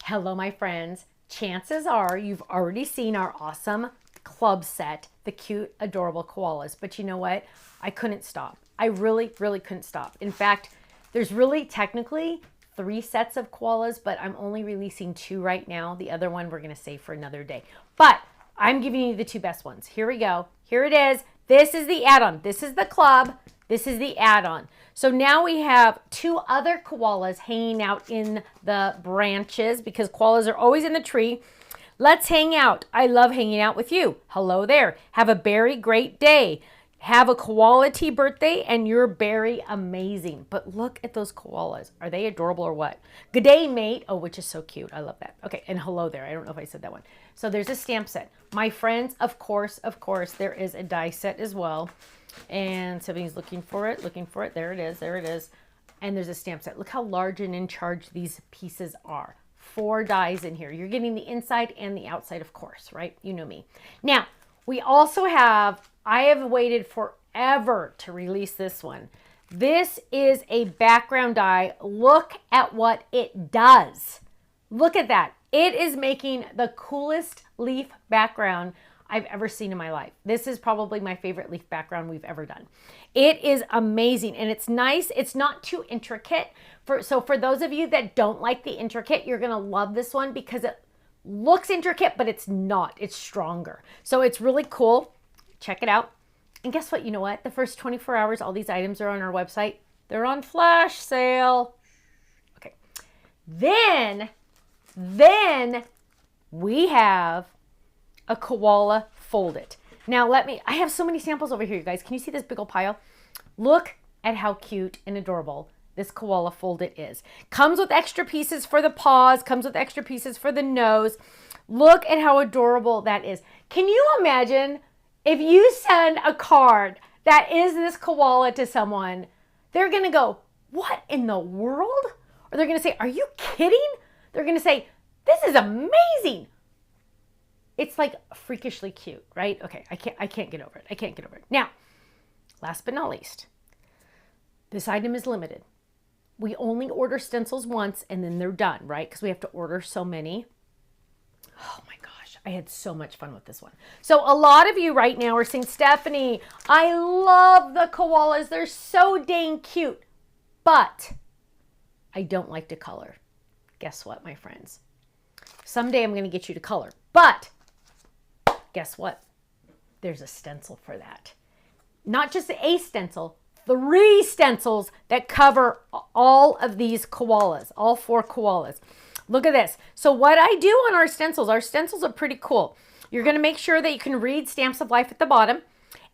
Hello, my friends. Chances are you've already seen our awesome club set, the cute, adorable koalas. But you know what? I couldn't stop. I really couldn't stop. In fact, there's really technically 3 sets of koalas, but I'm only releasing 2 right now. The other one we're going to save for another day. But I'm giving you the 2 best ones. Here we go. Here it is. This is the add-on. This is the club. This is the add-on. So now we have 2 other koalas hanging out in the branches because koalas are always in the tree. Let's hang out. I love hanging out with you. Hello there. Have a very great day. Have a koala birthday and you're very amazing. But look at those koalas. Are they adorable or what? Good day, mate. Oh, which is so cute. I love that. Okay, and hello there. I don't know if I said that one. So there's a stamp set. My friends, of course, there is a die set as well. And somebody's looking for it. There it is. There it is. And there's a stamp set. Look how large and in charge these pieces are. 4 dies in here. You're getting the inside and the outside, of course, right? You know me. Now, we also have, I have waited forever to release this one. This is a background die. Look at what it does. Look at that. It is making the coolest leaf background I've ever seen in my life. This is probably my favorite leaf background we've ever done. It is amazing and it's nice. It's not too intricate. So for those of you that don't like the intricate, you're gonna love this one because it looks intricate, but it's not. It's stronger. So it's really cool. Check it out. And guess what? You know what? The first 24 hours, all these items are on our website. They're on flash sale. Okay. Then we have a Koala Fold-it. Now I have so many samples over here, you guys. Can you see this big old pile? Look at how cute and adorable this Koala Fold-it is. Comes with extra pieces for the paws, comes with extra pieces for the nose. Look at how adorable that is. Can you imagine if you send a card that is this koala to someone, they're gonna go, what in the world? Or they're gonna say, are you kidding? They're gonna say, this is amazing. It's like freakishly cute, right? Okay, I can't get over it. I can't get over it. Now, last but not least, this item is limited. We only order stencils once and then they're done, right? Because we have to order so many. Oh my gosh, I had so much fun with this one. So a lot of you right now are saying, Stephanie, I love the koalas. They're so dang cute, but I don't like to color. Guess what, my friends? Someday I'm going to get you to color, but guess what? There's a stencil for that. Not just a stencil, 3 stencils that cover all of these koalas, all 4 koalas. Look at this. So what I do on our stencils are pretty cool. You're going to make sure that you can read Stamps of Life at the bottom.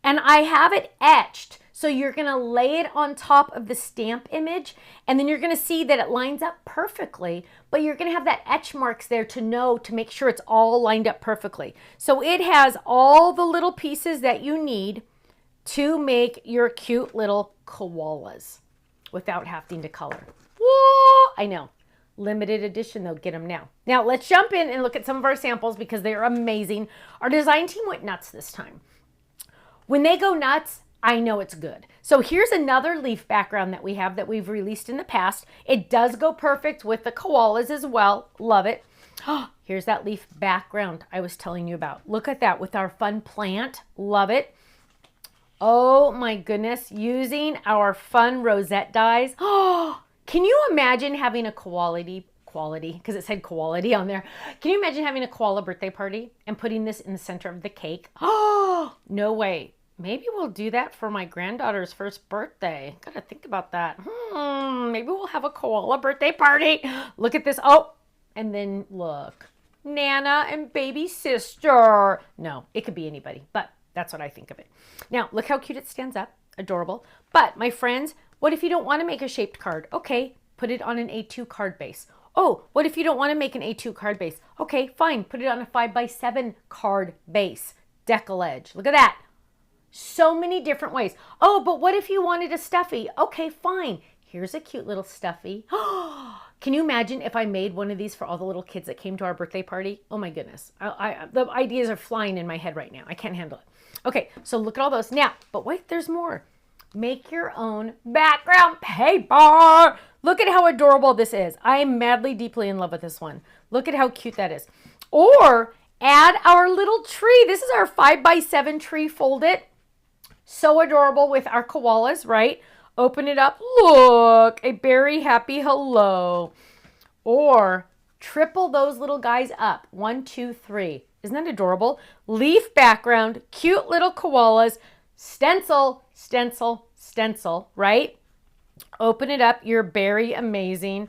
And I have it etched. So you're going to lay it on top of the stamp image. And then you're going to see that it lines up perfectly. But you're going to have that etch marks there to make sure it's all lined up perfectly. So it has all the little pieces that you need to make your cute little koalas without having to color. Whoa! I know. Limited edition though, get them now. Now let's jump in and look at some of our samples because they're amazing. Our design team went nuts this time. When they go nuts, I know it's good. So here's another leaf background that we have that we've released in the past. It does go perfect with the koalas as well. Love it. Here's that leaf background I was telling you about. Look at that with our fun plant. Love it. Oh my goodness, using our fun rosette dies. Oh, can you imagine having a quality, because it said quality on there. Can you imagine having a koala birthday party and putting this in the center of the cake? Oh, no way. Maybe we'll do that for my granddaughter's first birthday. Gotta think about that. Maybe we'll have a koala birthday party. Look at this. Oh, and then look, Nana and baby sister. No, it could be anybody, but that's what I think of it. Now, look how cute it stands up. Adorable. But my friends, what if you don't want to make a shaped card? Okay, put it on an A2 card base. Oh, what if you don't want to make an A2 card base? Okay, fine. Put it on a 5x7 card base. Decollage. Look at that. So many different ways. Oh, but what if you wanted a stuffy? Okay, fine. Here's a cute little stuffy. Can you imagine if I made one of these for all the little kids that came to our birthday party? Oh my goodness. The ideas are flying in my head right now. I can't handle it. Okay, so look at all those. Now, but wait, there's more. Make your own background paper. Look at how adorable this is. I am madly, deeply in love with this one. Look at how cute that is. Or add our little tree. This is our 5x7 tree Fold It. So adorable with our koalas, right? Open it up. Look, a very happy hello. Or triple those little guys up. 1, 2, 3. Isn't that adorable? Leaf background, cute little koalas, stencil, stencil, stencil, right? Open it up. You're very amazing.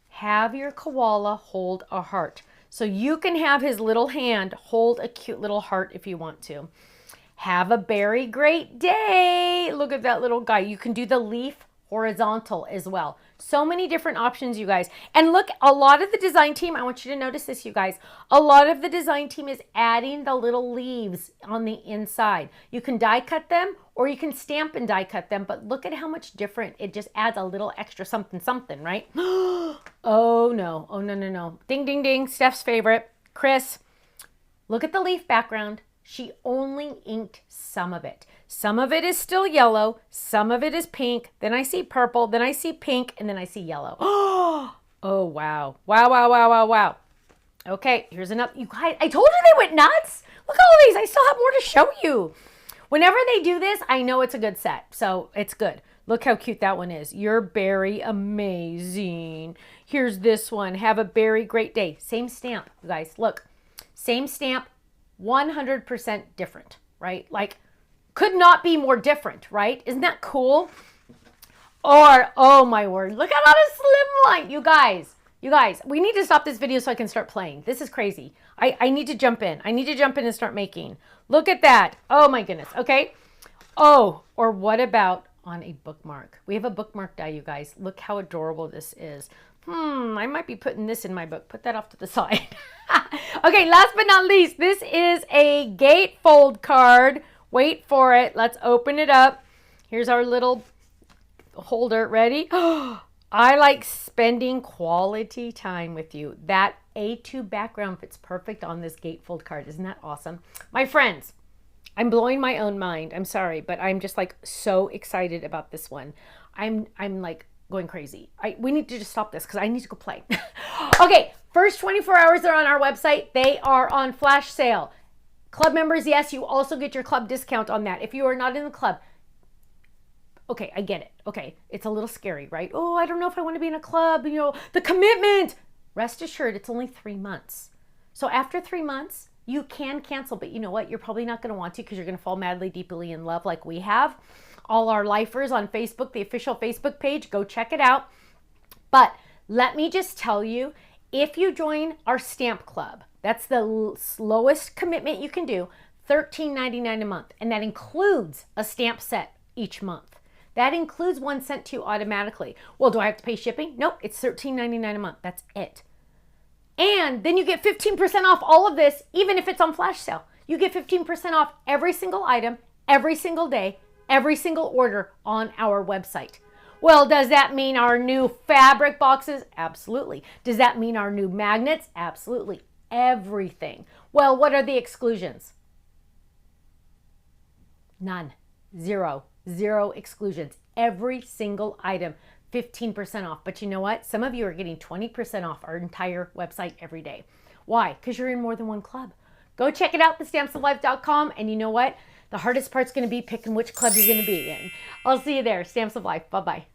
Have your koala hold a heart. So you can have his little hand hold a cute little heart if you want to. Have a very great day. Look at that little guy. You can do the leaf horizontal as well. So many different options, you guys. And look, a lot of the design team, I want you to notice this, you guys. A lot of the design team is adding the little leaves on the inside. You can die cut them or you can stamp and die cut them, but look at how much different. It just adds a little extra something, something, right? Oh no, oh no, no, no. Ding, ding, ding, Steph's favorite. Chris, look at the leaf background. She only inked some of it. Some of it is still yellow. Some of it is pink. Then I see purple. Then I see pink. And then I see yellow. Oh, wow. Wow, wow, wow, wow, wow. Okay, here's another. You guys, I told you they went nuts. Look at all these. I still have more to show you. Whenever they do this, I know it's a good set. So it's good. Look how cute that one is. You're very amazing. Here's this one. Have a very great day. Same stamp, you guys. Look, same stamp. 100% different, right? Like, could not be more different, right? Isn't that cool? Or, oh my word, look at all the slim line. You guys, we need to stop this video so I can start playing. This is crazy. I need to jump in. I need to jump in and start making. Look at that. Oh my goodness. Okay. Oh, or what about on a bookmark? We have a bookmark die, you guys. Look how adorable this is. I might be putting this in my book. Put that off to the side. Okay, last but not least, this is a gatefold card. Wait for it. Let's open it up. Here's our little holder. Ready? I like spending quality time with you. That A2 background fits perfect on this gatefold card. Isn't that awesome? My friends, I'm blowing my own mind. I'm sorry, but I'm just like so excited about this one. I'm like going crazy. We need to just stop this because I need to go play. Okay, first 24 hours are on our website. They are on flash sale. Club members, yes, you also get your club discount on that. If you are not in the club, okay, I get it. Okay, it's a little scary, right? Oh, I don't know if I want to be in a club, you know, the commitment. Rest assured, it's only 3 months. So after 3 months, you can cancel, but you know what? You're probably not going to want to because you're going to fall madly, deeply in love like we have. All our lifers on Facebook, the official Facebook page, go check it out. But let me just tell you, if you join our stamp club, that's the lowest commitment you can do, $13.99 a month. And that includes a stamp set each month. That includes one sent to you automatically. Well, do I have to pay shipping? Nope, it's $13.99 a month. That's it. And then you get 15% off all of this, even if it's on flash sale. You get 15% off every single item, every single day, every single order on our website. Well, does that mean our new fabric boxes? Absolutely. Does that mean our new magnets? Absolutely. Everything. Well, what are the exclusions? None. Zero. Zero exclusions. Every single item, 15% off. But you know what? Some of you are getting 20% off our entire website every day. Why? Because you're in more than one club. Go check it out, thestampsoflife.com. And you know what? The hardest part's going to be picking which club you're going to be in. I'll see you there. Stamps of Life. Bye-bye.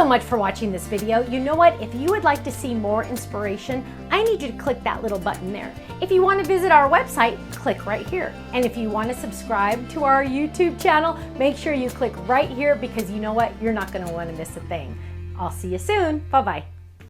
much for watching this video. You know what? If you would like to see more inspiration, I need you to click that little button there. If you want to visit our website, click right here. And if you want to subscribe to our YouTube channel, make sure you click right here because you know what? You're not going to want to miss a thing. I'll see you soon. Bye-bye.